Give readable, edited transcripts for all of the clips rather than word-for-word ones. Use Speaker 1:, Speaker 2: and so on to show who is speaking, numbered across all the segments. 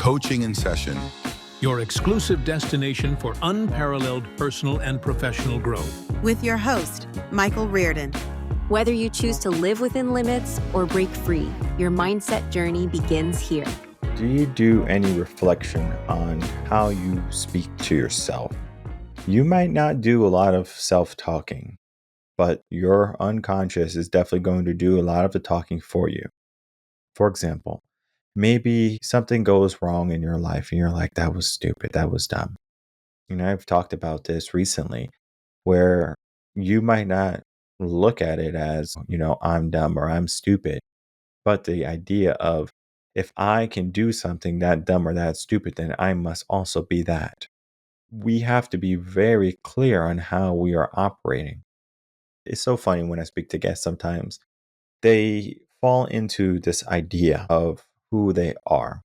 Speaker 1: Coaching in Session.
Speaker 2: Your exclusive destination for unparalleled personal and professional growth.
Speaker 3: With your host, Michael Rearden.
Speaker 4: Whether you choose to live within limits or break free, your mindset journey begins here.
Speaker 5: Do you do any reflection on how you speak to yourself? You might not do a lot of self-talking, but your unconscious is definitely going to do a lot of the talking for you. For example, maybe something goes wrong in your life and you're like, that was stupid, that was dumb. I've talked about this recently where you might not look at it as, I'm dumb or I'm stupid, but the idea of if I can do something that dumb or that stupid, then I must also be that. We have to be very clear on how we are operating. It's so funny when I speak to guests sometimes. They fall into this idea of who they are.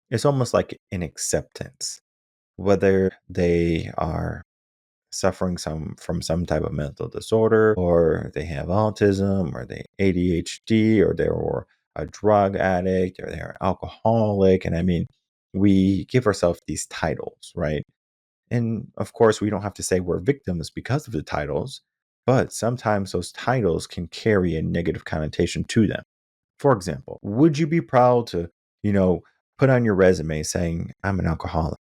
Speaker 5: It's almost like an acceptance, whether they are suffering from some type of mental disorder, or they have autism, or they ADHD, or they're a drug addict, or they're alcoholic. And I mean, we give ourselves these titles, right? And of course, we don't have to say we're victims because of the titles, but sometimes those titles can carry a negative connotation to them. For example, would you be proud to, put on your resume saying, I'm an alcoholic?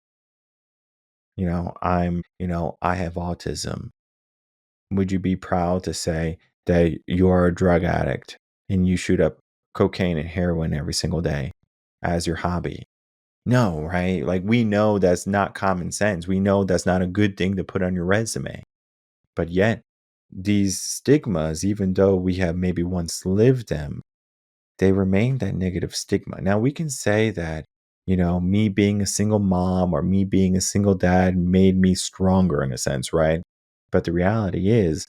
Speaker 5: I have autism. Would you be proud to say that you're a drug addict and you shoot up cocaine and heroin every single day as your hobby? No, right? Like, we know that's not common sense. We know that's not a good thing to put on your resume. But yet, these stigmas, even though we have maybe once lived them, they remain that negative stigma. Now, we can say that, me being a single mom or me being a single dad made me stronger in a sense, right? But the reality is,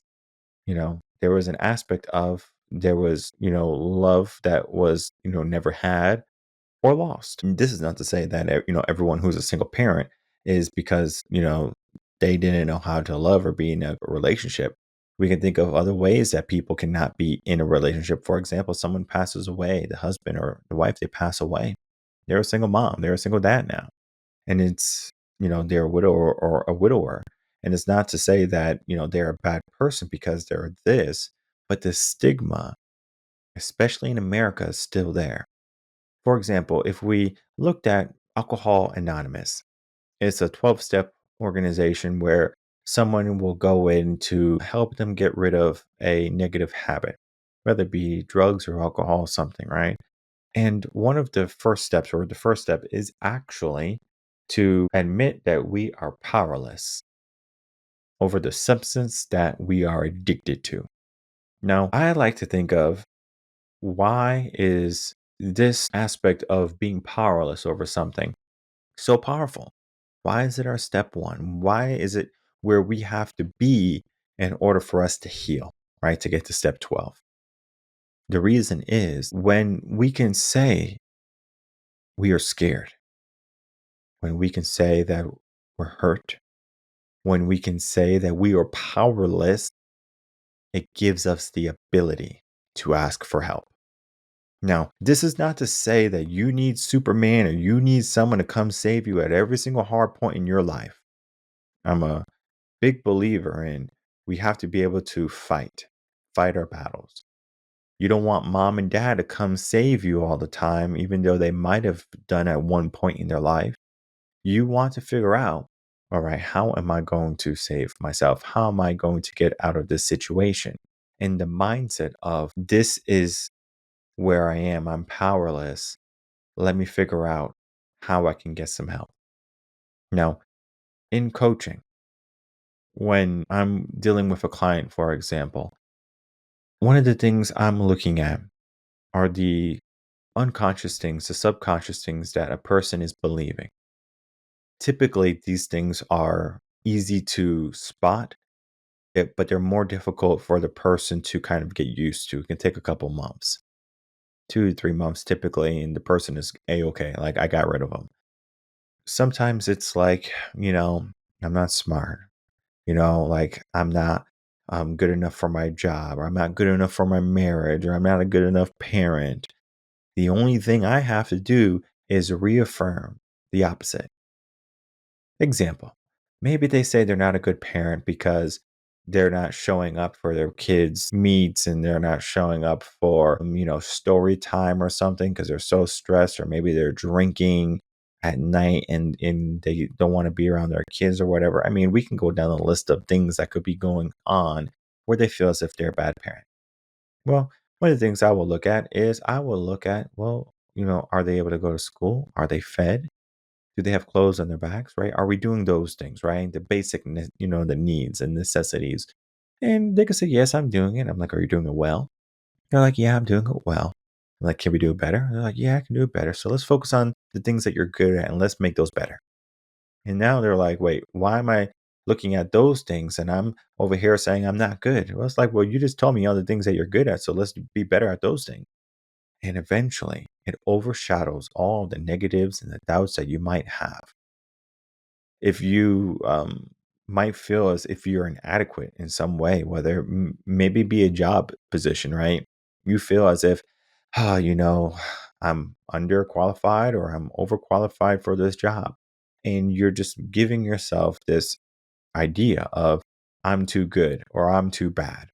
Speaker 5: there was an aspect of there was, love that was, never had or lost. And this is not to say that, everyone who's a single parent is because, they didn't know how to love or be in a relationship. We can think of other ways that people cannot be in a relationship. For example, someone passes away, the husband or the wife, they pass away. They're a single mom, they're a single dad now. And it's, they're a widow or a widower. And it's not to say that, they're a bad person because they're this, but the stigma, especially in America, is still there. For example, if we looked at Alcohol Anonymous, it's a 12-step organization where someone will go in to help them get rid of a negative habit, whether it be drugs or alcohol, something, right? And one of the first steps, or the first step, is actually to admit that we are powerless over the substance that we are addicted to. Now, I like to think of, why is this aspect of being powerless over something so powerful? Why is it our step one? Why is it where we have to be in order for us to heal, right? To get to step 12. The reason is when we can say we are scared, when we can say that we're hurt, when we can say that we are powerless, it gives us the ability to ask for help. Now, this is not to say that you need Superman or you need someone to come save you at every single hard point in your life. I'm a big believer in we have to be able to fight our battles. You don't want mom and dad to come save you all the time, even though they might have done at one point in their life. You want to figure out, all right, how am I going to save myself? How am I going to get out of this situation? And the mindset of this is where I am, I'm powerless. Let me figure out how I can get some help. Now, in coaching, when I'm dealing with a client, for example, one of the things I'm looking at are the unconscious things, the subconscious things that a person is believing. Typically, these things are easy to spot, but they're more difficult for the person to kind of get used to. It can take a couple months, 2 to 3 months typically, and the person is A-okay. Like, I got rid of them. Sometimes it's like, I'm not smart. Like, I'm not good enough for my job, or I'm not good enough for my marriage, or I'm not a good enough parent. The only thing I have to do is reaffirm the opposite. Example, maybe they say they're not a good parent because they're not showing up for their kids' meets and they're not showing up for, story time or something because they're so stressed, or maybe they're drinking at night and they don't want to be around their kids or whatever. I mean, we can go down the list of things that could be going on where they feel as if they're a bad parent. Well, one of the things I will look at is well, are they able to go to school? Are they fed? Do they have clothes on their backs, right? Are we doing those things, right? The basic, the needs and necessities. And they could say, yes, I'm doing it. I'm like, are you doing it well? They're like, yeah, I'm doing it well. I'm like, can we do it better? They're like, yeah, I can do it better. So let's focus on the things that you're good at and let's make those better. And now they're like, wait, why am I looking at those things and I'm over here saying I'm not good? Well, it's like, well, you just told me all the things that you're good at. So let's be better at those things. And eventually it overshadows all the negatives and the doubts that you might have. If you might feel as if you're inadequate in some way, whether maybe be a job position, right? You feel as if, ah, I'm underqualified or I'm overqualified for this job. And you're just giving yourself this idea of, I'm too good or I'm too bad.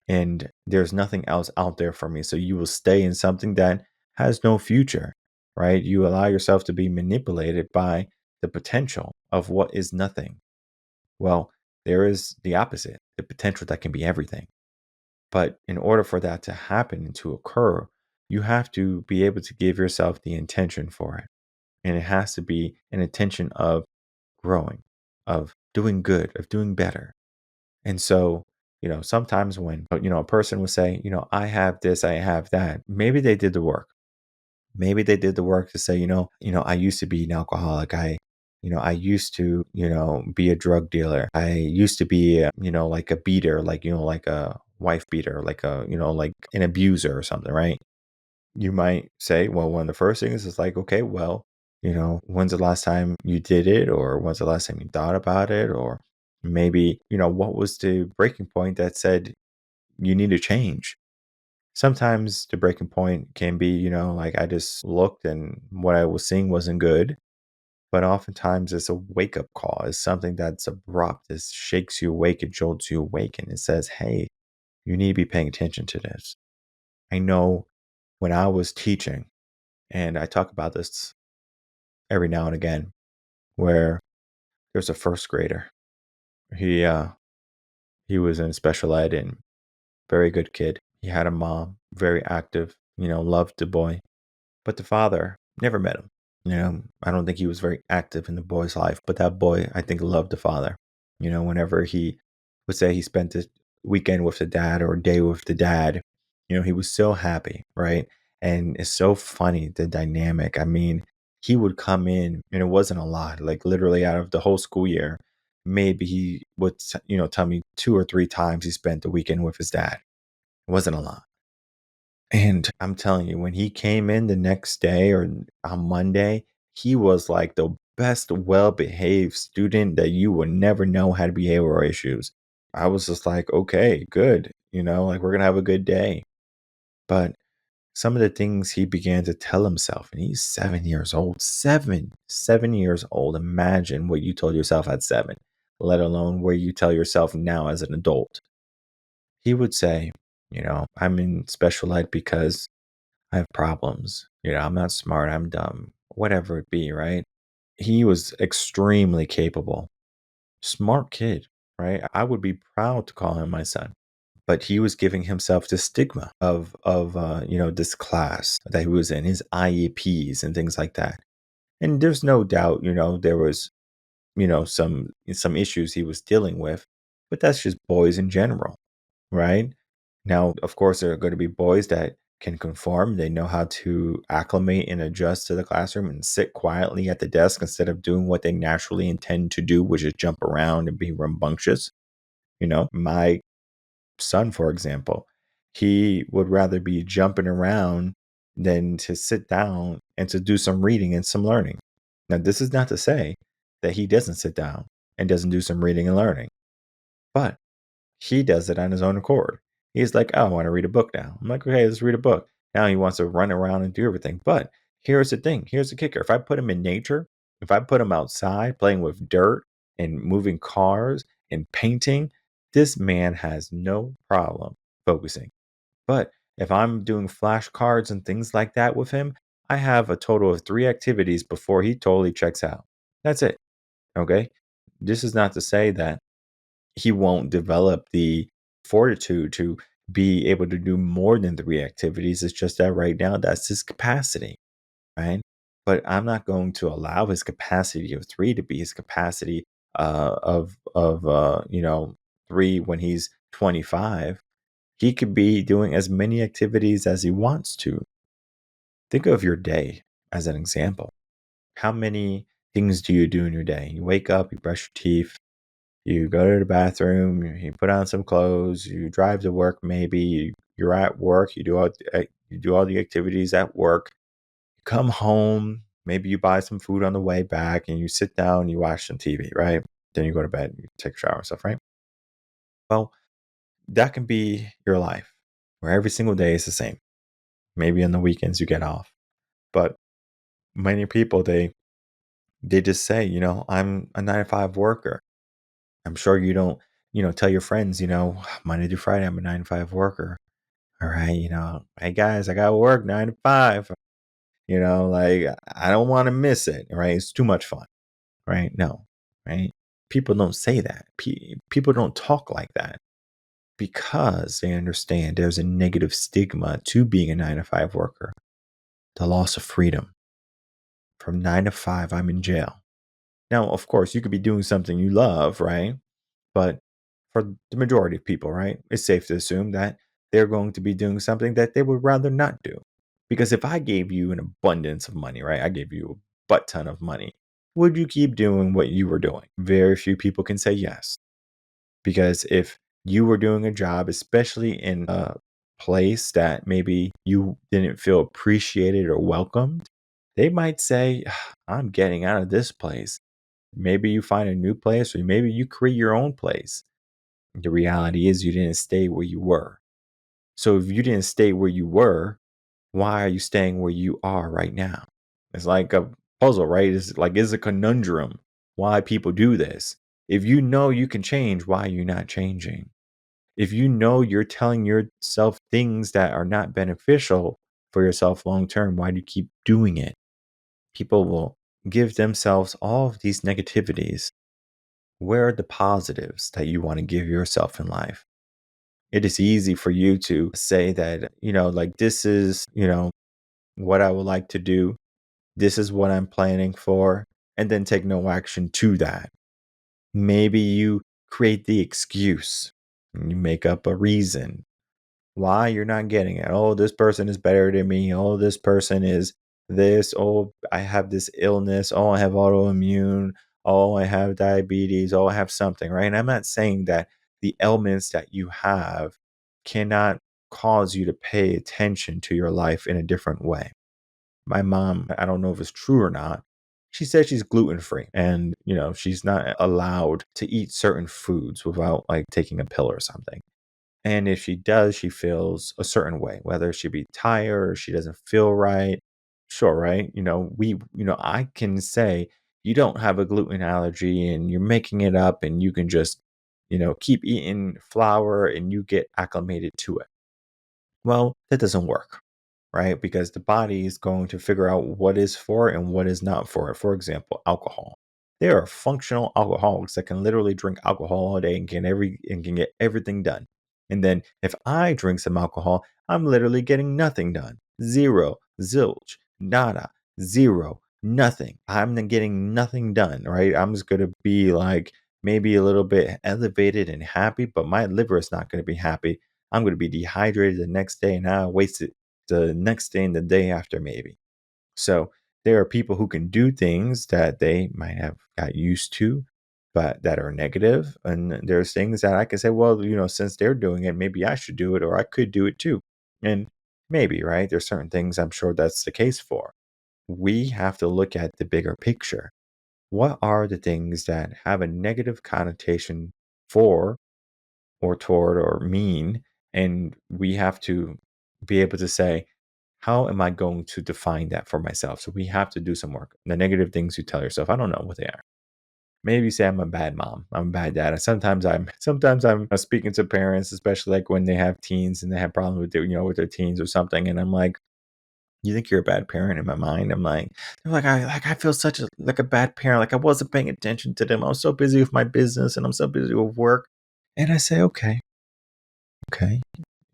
Speaker 5: And there's nothing else out there for me. So you will stay in something that has no future, right? You allow yourself to be manipulated by the potential of what is nothing. Well, there is the opposite, the potential that can be everything. But in order for that to happen and to occur, you have to be able to give yourself the intention for it. And it has to be an intention of growing, of doing good, of doing better. And so, sometimes when, a person would say, I have this, I have that, maybe they did the work. Maybe they did the work to say, I used to be an alcoholic. I used to, be a drug dealer. I used to be, like a beater, like a wife beater, like an abuser or something, right? You might say, well, one of the first things is like, okay, well, when's the last time you did it? Or when's the last time you thought about it? Or maybe, what was the breaking point that said you need to change? Sometimes the breaking point can be, like I just looked and what I was seeing wasn't good. But oftentimes it's a wake up call. It's something that's abrupt. It shakes you awake. It jolts you awake. And it says, hey, you need to be paying attention to this. I know when I was teaching, and I talk about this every now and again, where there's a first grader. He was in special ed and very good kid. He had a mom, very active, loved the boy. But the father never met him. I don't think he was very active in the boy's life, but that boy, I think, loved the father. Whenever he would say he spent the weekend with the dad or a day with the dad, he was so happy, right? And it's so funny, the dynamic. I mean, he would come in and it wasn't a lot, like literally out of the whole school year, maybe he would, tell me 2 or 3 times he spent the weekend with his dad. It wasn't a lot. And I'm telling you, when he came in the next day or on Monday, he was like the best well behaved student that you would never know had behavioral issues. I was just like, okay, good. Like we're going to have a good day. But some of the things he began to tell himself, and he's 7 years old, 7 years old. Imagine what you told yourself at 7, let alone where you tell yourself now as an adult. He would say, I'm in special ed because I have problems. I'm not smart. I'm dumb. Whatever it be, right? He was extremely capable, smart kid, right? I would be proud to call him my son. But he was giving himself the stigma of this class that he was in, his IEPs and things like that. And there's no doubt, there was some issues he was dealing with, but that's just boys in general, right? Now, of course, there are going to be boys that can conform. They know how to acclimate and adjust to the classroom and sit quietly at the desk instead of doing what they naturally intend to do, which is jump around and be rambunctious. My son, for example, he would rather be jumping around than to sit down and to do some reading and some learning. Now, this is not to say that he doesn't sit down and doesn't do some reading and learning, but he does it on his own accord. He's like, oh, I want to read a book now. I'm like, okay, let's read a book. Now he wants to run around and do everything, but here's the thing. Here's the kicker. If I put him in nature, if I put him outside playing with dirt and moving cars and painting, this man has no problem focusing. But if I'm doing flashcards and things like that with him, I have a total of 3 activities before he totally checks out. That's it. Okay. This is not to say that he won't develop the fortitude to be able to do more than 3 activities. It's just that right now, that's his capacity, right? But I'm not going to allow his capacity of 3 to be his capacity of 3 when he's 25. He could be doing as many activities as he wants to. Think of your day as an example. How many things do you do in your day? You wake up, you brush your teeth, you go to the bathroom, you put on some clothes, you drive to work maybe, you're at work, you do all the activities at work. You come home, maybe you buy some food on the way back and you sit down, you watch some TV, right? Then you go to bed, you take a shower and stuff, right? Well, that can be your life where every single day is the same. Maybe on the weekends you get off. But many people they just say, I'm a 9 to 5 worker. I'm sure you don't, tell your friends, Monday through Friday I'm a 9 to 5 worker. All right, hey guys, I got work 9 to 5. Like I don't want to miss it, right? It's too much fun, right? No, right? People don't say that. People don't talk like that because they understand there's a negative stigma to being a 9 to 5 worker. The loss of freedom. From 9 to 5, I'm in jail. Now, of course, you could be doing something you love, right? But for the majority of people, right, it's safe to assume that they're going to be doing something that they would rather not do. Because if I gave you an abundance of money, right, I gave you a butt ton of money, would you keep doing what you were doing? Very few people can say yes. Because if you were doing a job, especially in a place that maybe you didn't feel appreciated or welcomed, they might say, I'm getting out of this place. Maybe you find a new place, or maybe you create your own place. The reality is you didn't stay where you were. So if you didn't stay where you were, why are you staying where you are right now? It's like a puzzle, right? It's a conundrum why people do this. If you know you can change, why are you not changing? If you know you're telling yourself things that are not beneficial for yourself long term, why do you keep doing it? People will give themselves all of these negativities. Where are the positives that you want to give yourself in life? It is easy for you to say that, like this is, what I would like to do. This is what I'm planning for, and then take no action to that. Maybe you create the excuse, and you make up a reason why you're not getting it. Oh, this person is better than me. Oh, this person is this. Oh, I have this illness. Oh, I have autoimmune. Oh, I have diabetes. Oh, I have something, right? And I'm not saying that the ailments that you have cannot cause you to pay attention to your life in a different way. My mom, I don't know if it's true or not. She says she's gluten free and, she's not allowed to eat certain foods without like taking a pill or something. And if she does, she feels a certain way, whether she be tired or she doesn't feel right. Sure, right? I can say you don't have a gluten allergy and you're making it up and you can just, keep eating flour and you get acclimated to it. Well, that doesn't work, right? Because the body is going to figure out what is for it and what is not for it. For example, alcohol. There are functional alcoholics that can literally drink alcohol all day and can get everything done. And then if I drink some alcohol, I'm literally getting nothing done. Zero, zilch, nada, zero, nothing. I'm not getting nothing done, right? I'm just gonna be like maybe a little bit elevated and happy, but my liver is not gonna be happy. I'm going to be dehydrated the next day and I wasted the next day and the day after maybe. So there are people who can do things that they might have got used to, but that are negative. And there's things that I can say, well, since they're doing it, maybe I should do it or I could do it too. And maybe, right? There's certain things I'm sure that's the case for. We have to look at the bigger picture. What are the things that have a negative connotation for or toward or mean, and we have to be able to say, How am I going to define that for myself? So we have to do some work. The negative things you tell yourself, I don't know what they are. Maybe you say I'm a bad mom, I'm a bad dad. Sometimes I'm speaking to parents, especially like when they have teens and they have problems with with their teens or something, and I'm like, you think you're a bad parent? In my mind, I'm like, they're like I feel such a bad parent. Like I wasn't paying attention to them. I was so busy with my business and I'm so busy with work. And I say, okay,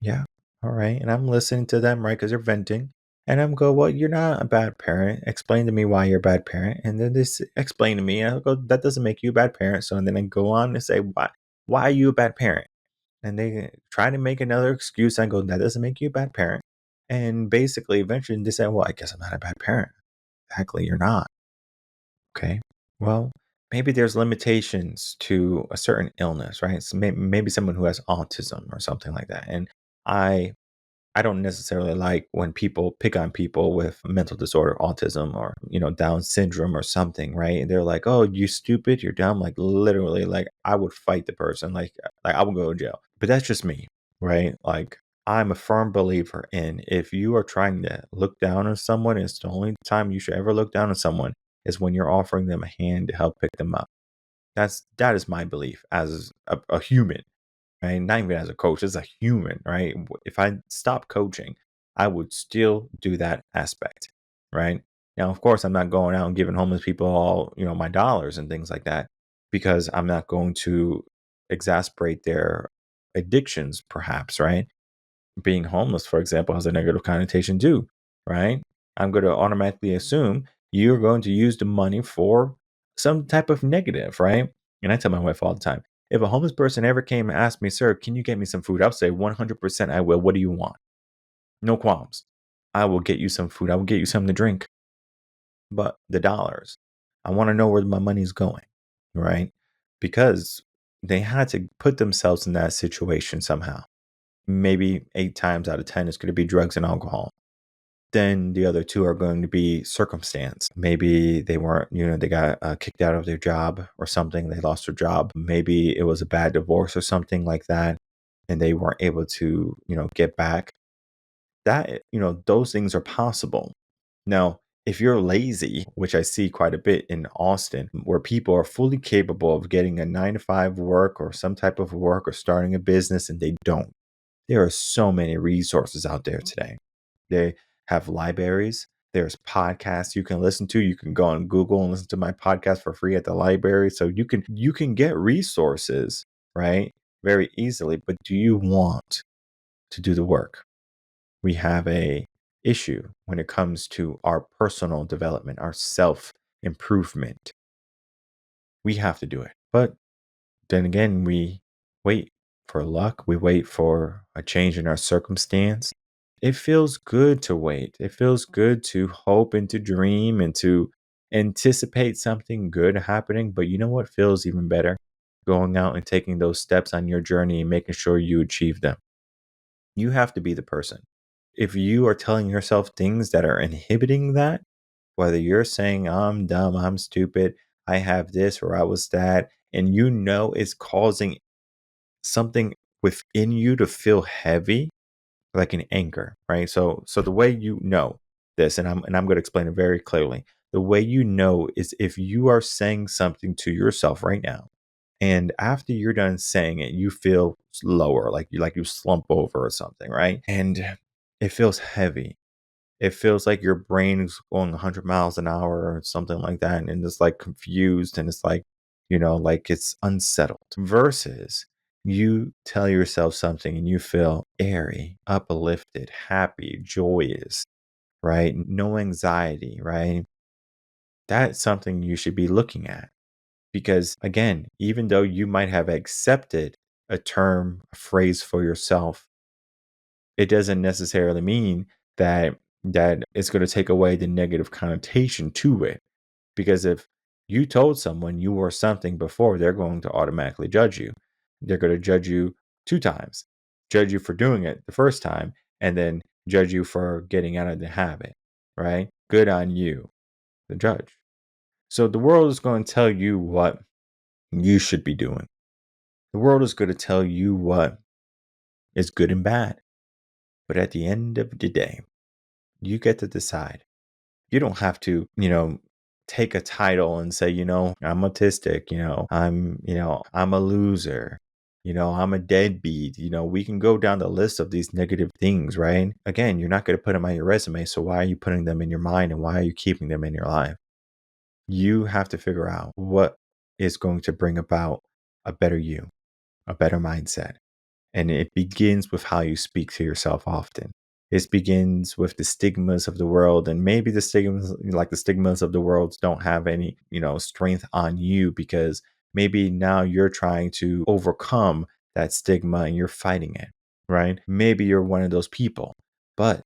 Speaker 5: yeah, all right. And I'm listening to them, right? Because they're venting. And I'm go, well, you're not a bad parent. Explain to me why you're a bad parent. And then explain to me. And I'll go, that doesn't make you a bad parent. So and then I go on and say, why are you a bad parent? And they try to make another excuse. I go, that doesn't make you a bad parent. And basically, eventually, they say, well, I guess I'm not a bad parent. Exactly, you're not. Okay. Well, maybe there's limitations to a certain illness, right? So maybe someone who has autism or something like that. And I I don't necessarily like when people pick on people with mental disorder, autism, or Down syndrome or something, right? And they're like, "Oh, you stupid, you're dumb." Like literally, like I would fight the person, like I would go to jail. But that's just me, right? Like I'm a firm believer in if you are trying to look down on someone, it's the only time you should ever look down on someone is when you're offering them a hand to help pick them up. That is my belief as a human, right? Not even as a coach, as a human, right? If I stopped coaching, I would still do that aspect, right? Now, of course, I'm not going out and giving homeless people all, my dollars and things like that because I'm not going to exasperate their addictions, perhaps, right? Being homeless, for example, has a negative connotation too, right? I'm going to automatically assume you're going to use the money for some type of negative, right? And I tell my wife all the time, if a homeless person ever came and asked me, sir, can you get me some food? I'll say 100% I will. What do you want? No qualms. I will get you some food. I will get you something to drink. But the dollars, I want to know where my money's going, right? Because they had to put themselves in that situation somehow. Maybe 8 times out of 10, it's going to be drugs and alcohol. Then the other two are going to be circumstance. Maybe they weren't, they got kicked out of their job or something. They lost their job. Maybe it was a bad divorce or something like that. And they weren't able to, get back. Those things are possible. Now, if you're lazy, which I see quite a bit in Austin, where people are fully capable of getting a 9 to 5 work or some type of work or starting a business and they don't, there are so many resources out there today. They have libraries. There's podcasts you can listen to. You can go on Google and listen to my podcast for free at the library. So you can get resources, right? Very easily. But do you want to do the work? We have a issue when it comes to our personal development, our self improvement. We have to do it. But then again, we wait for luck. We wait for a change in our circumstance. It feels good to wait. It feels good to hope and to dream and to anticipate something good happening. But you know what feels even better? Going out and taking those steps on your journey and making sure you achieve them. You have to be the person. If you are telling yourself things that are inhibiting that, whether you're saying, I'm dumb, I'm stupid, I have this or I was that, and it's causing something within you to feel heavy, like an anchor, right? So the way you know this, and I'm going to explain it very clearly. The way you know is if you are saying something to yourself right now, and after you're done saying it, you feel lower, like you slump over or something, right? And it feels heavy. It feels like your brain is going 100 miles an hour or something like that, and it's like confused, and it's like, like it's unsettled. Versus you tell yourself something and you feel airy, uplifted, happy, joyous, right? No anxiety, right? That's something you should be looking at. Because again, even though you might have accepted a term, a phrase for yourself, it doesn't necessarily mean that it's going to take away the negative connotation to it. Because if you told someone you were something before, they're going to automatically judge you. They're going to judge you 2 times, judge you for doing it the first time, and then judge you for getting out of the habit, right? Good on you, the judge. So the world is going to tell you what you should be doing. The world is going to tell you what is good and bad. But at the end of the day, You get to decide. You don't have to, take a title and say, I'm autistic, I'm a loser, I'm a deadbeat. We can go down the list of these negative things, right? Again, you're not going to put them on your resume. So why are you putting them in your mind and why are you keeping them in your life? You have to figure out what is going to bring about a better you, a better mindset. And it begins with how you speak to yourself often. It begins with the stigmas of the world. And maybe the stigmas of the world don't have any, strength on you because maybe now you're trying to overcome that stigma and you're fighting it, right? Maybe you're one of those people, but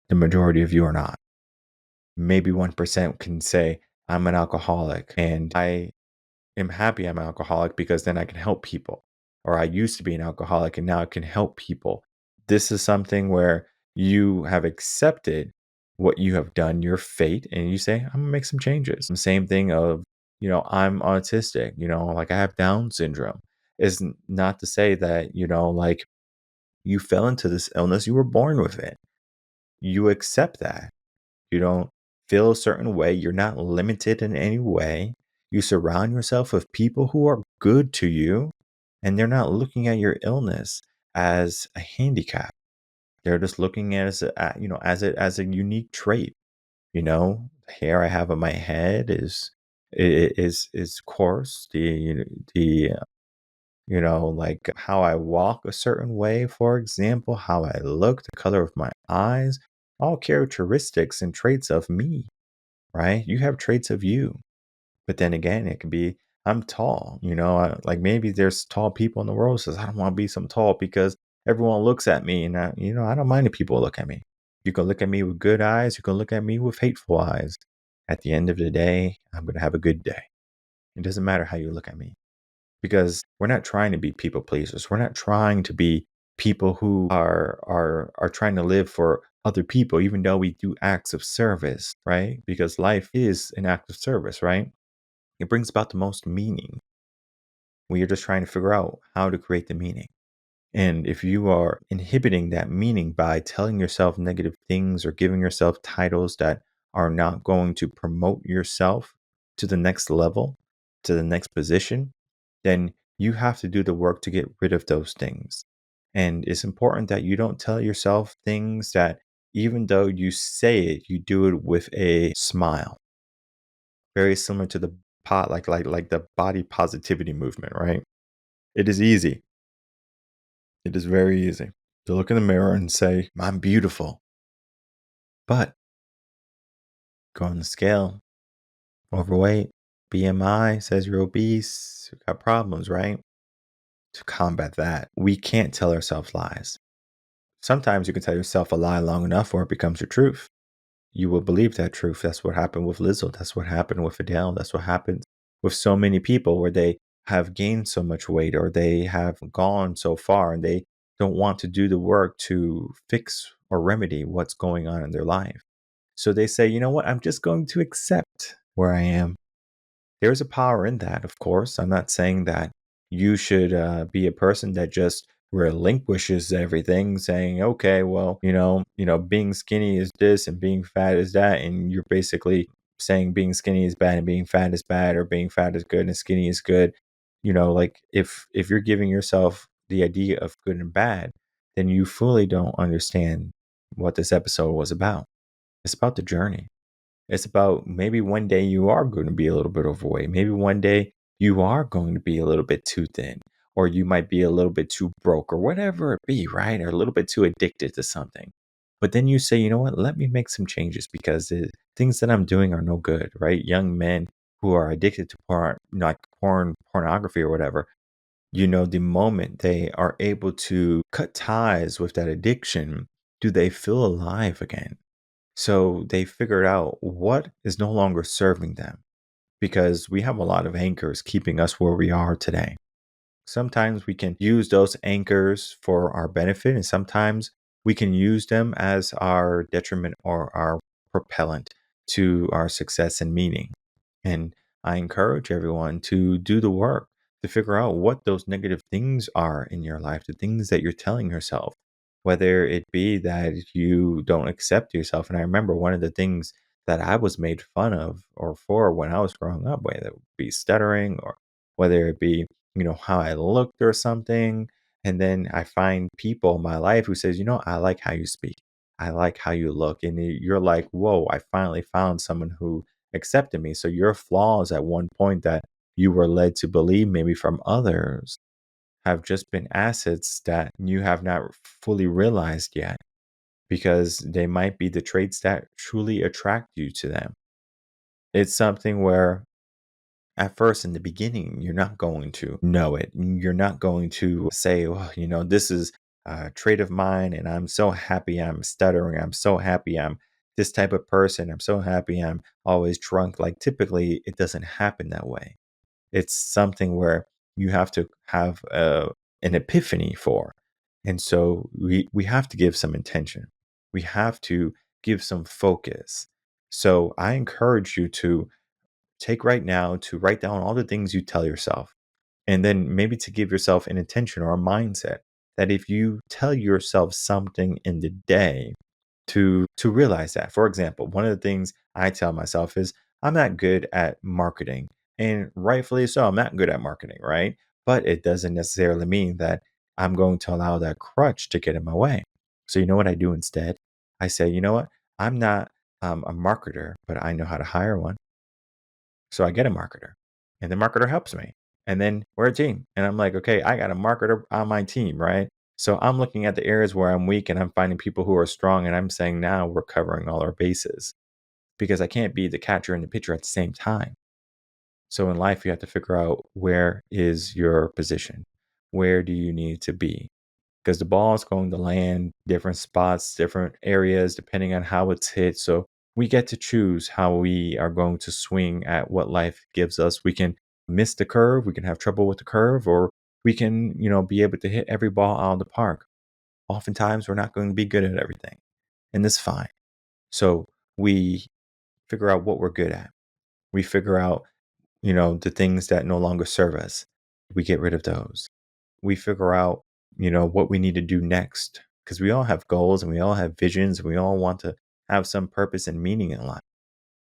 Speaker 5: the majority of you are not. Maybe 1% can say, I'm an alcoholic and I am happy I'm an alcoholic because then I can help people. Or I used to be an alcoholic and now I can help people. This is something where you have accepted what you have done, your fate, and you say, I'm gonna make some changes. The same thing of, I'm autistic, like I have Down syndrome. Is not to say that, like you fell into this illness, you were born with it. You accept that. You don't feel a certain way. You're not limited in any way. You surround yourself with people who are good to you, and they're not looking at your illness as a handicap. They're just looking at it as a unique trait. The hair I have on my head is coarse. Like how I walk a certain way, for example, how I look, the color of my eyes, all characteristics and traits of me, right? You have traits of you. But then again, it could be, I'm tall, like maybe there's tall people in the world who says, I don't want to be some tall because everyone looks at me and I don't mind if people look at me. You can look at me with good eyes. You can look at me with hateful eyes. At the end of the day, I'm going to have a good day. It doesn't matter how you look at me because we're not trying to be people pleasers. We're not trying to be people who are trying to live for other people, even though we do acts of service, right? Because life is an act of service, right? It brings about the most meaning. We are just trying to figure out how to create the meaning. And if you are inhibiting that meaning by telling yourself negative things or giving yourself titles that are not going to promote yourself to the next level, to the next position, then you have to do the work to get rid of those things. And it's important that you don't tell yourself things that, even though you say it, you do it with a smile. Very similar to the like the body positivity movement, right? It is easy. It is very easy to look in the mirror and say, I'm beautiful. But go on the scale, overweight, BMI says you're obese, you got problems, right? To combat that, we can't tell ourselves lies. Sometimes you can tell yourself a lie long enough where it becomes your truth. You will believe that truth. That's what happened with Lizzo. That's what happened with Adele. That's what happened with so many people where they have gained so much weight or they have gone so far and they don't want to do the work to fix or remedy what's going on in their life. So they say, you know what? I'm just going to accept where I am. There's a power in that, of course. I'm not saying that you should be a person that just relinquishes everything, saying, "Okay, well, being skinny is this and being fat is that," and you're basically saying being skinny is bad and being fat is bad, or being fat is good and skinny is good. Like if you're giving yourself the idea of good and bad, then you fully don't understand what this episode was about. It's about the journey. It's about maybe one day you are going to be a little bit overweight. Maybe one day you are going to be a little bit too thin, or you might be a little bit too broke, or whatever it be, right? Or a little bit too addicted to something. But then you say, you know what? Let me make some changes because the things that I'm doing are no good, right? Young men who are addicted to pornography or whatever, the moment they are able to cut ties with that addiction, do they feel alive again? So they figured out what is no longer serving them because we have a lot of anchors keeping us where we are today. Sometimes we can use those anchors for our benefit, and sometimes we can use them as our detriment or our propellant to our success and meaning. And I encourage everyone to do the work to figure out what those negative things are in your life, the things that you're telling yourself, whether it be that you don't accept yourself. And I remember one of the things that I was made fun of or for when I was growing up, whether it be stuttering or whether it be, how I looked or something. And then I find people in my life who says, I like how you speak. I like how you look. And you're like, whoa, I finally found someone who accepted me. So your flaws at one point that you were led to believe maybe from others have just been assets that you have not fully realized yet because they might be the traits that truly attract you to them. It's something where at first in the beginning, you're not going to know it. You're not going to say, well, this is a trait of mine and I'm so happy I'm stuttering. I'm so happy I'm this type of person. I'm so happy I'm always drunk. Like typically it doesn't happen that way. It's something where you have to have an epiphany for. And so we have to give some intention. We have to give some focus. So I encourage you to take right now to write down all the things you tell yourself. And then maybe to give yourself an intention or a mindset that if you tell yourself something in the day, to realize that. For example, one of the things I tell myself is I'm not good at marketing. And rightfully so, I'm not good at marketing, right? But it doesn't necessarily mean that I'm going to allow that crutch to get in my way. So you know what I do instead? I say, you know what? I'm not a marketer, but I know how to hire one. So I get a marketer and the marketer helps me. And then we're a team. And I'm like, okay, I got a marketer on my team, right? So I'm looking at the areas where I'm weak and I'm finding people who are strong. And I'm saying now we're covering all our bases because I can't be the catcher and the pitcher at the same time. So in life, you have to figure out where is your position? Where do you need to be? Because the ball is going to land different spots, different areas, depending on how it's hit. So we get to choose how we are going to swing at what life gives us. We can miss the curve, we can have trouble with the curve, or we can, be able to hit every ball out of the park. Oftentimes, we're not going to be good at everything, and that's fine. So we figure out what we're good at. We figure out, the things that no longer serve us. We get rid of those. We figure out, what we need to do next because we all have goals and we all have visions and we all want to have some purpose and meaning in life.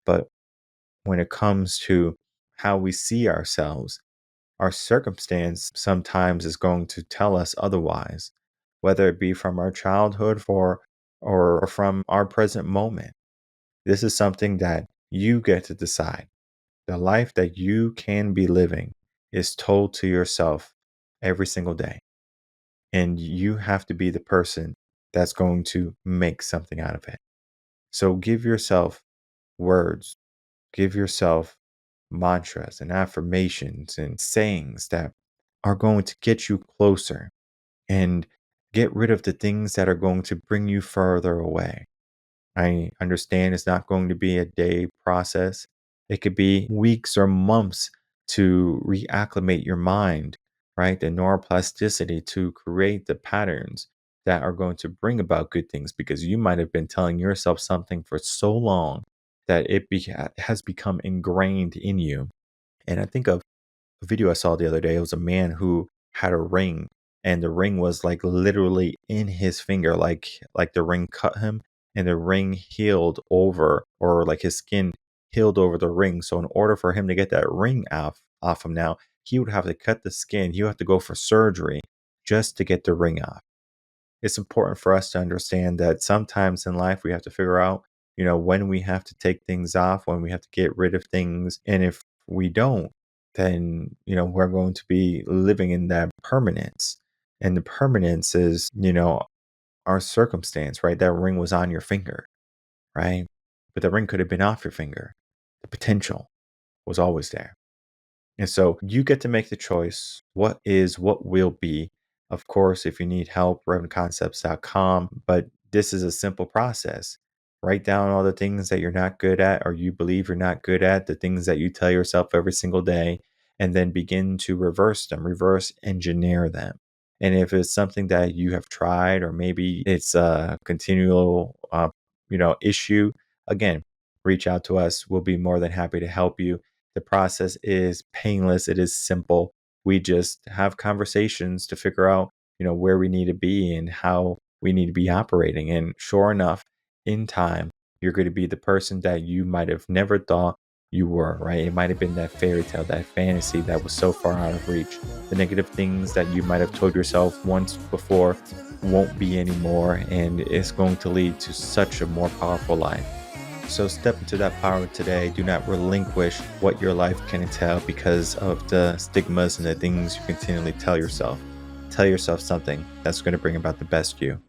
Speaker 5: But when it comes to how we see ourselves, our circumstance sometimes is going to tell us otherwise, whether it be from our childhood or from our present moment. This is something that you get to decide. The life that you can be living is told to yourself every single day. And you have to be the person that's going to make something out of it. So give yourself words, give yourself mantras and affirmations and sayings that are going to get you closer and get rid of the things that are going to bring you further away. I understand it's not going to be a day process. It could be weeks or months to reacclimate your mind, right? The neuroplasticity to create the patterns that are going to bring about good things because you might have been telling yourself something for so long that has become ingrained in you. And I think of a video I saw the other day. It was a man who had a ring, and the ring was like literally in his finger, like the ring cut him, and the ring healed over, or like his skin healed over the ring. So in order for him to get that ring off him now, he would have to cut the skin. He would have to go for surgery just to get the ring off. It's important for us to understand that sometimes in life we have to figure out, when we have to take things off, when we have to get rid of things. And if we don't, then, we're going to be living in that permanence. And the permanence is, our circumstance, right? That ring was on your finger, right? But the ring could have been off your finger. The potential was always there. And so you get to make the choice. What is, what will be. Of course, if you need help, revenconcepts.com. But this is a simple process. Write down all the things that you're not good at or you believe you're not good at, the things that you tell yourself every single day, and then begin to reverse them, reverse engineer them. And if it's something that you have tried, or maybe it's a continual, issue, again, reach out to us. We'll be more than happy to help you. The process is painless. It is simple. We just have conversations to figure out, where we need to be and how we need to be operating. And sure enough, in time, you're going to be the person that you might have never thought you were, right? It might have been that fairy tale, that fantasy that was so far out of reach. The negative things that you might have told yourself once before won't be anymore, and it's going to lead to such a more powerful life. So step into that power today. Do not relinquish what your life can entail because of the stigmas and the things you continually tell yourself. Tell yourself something that's going to bring about the best you.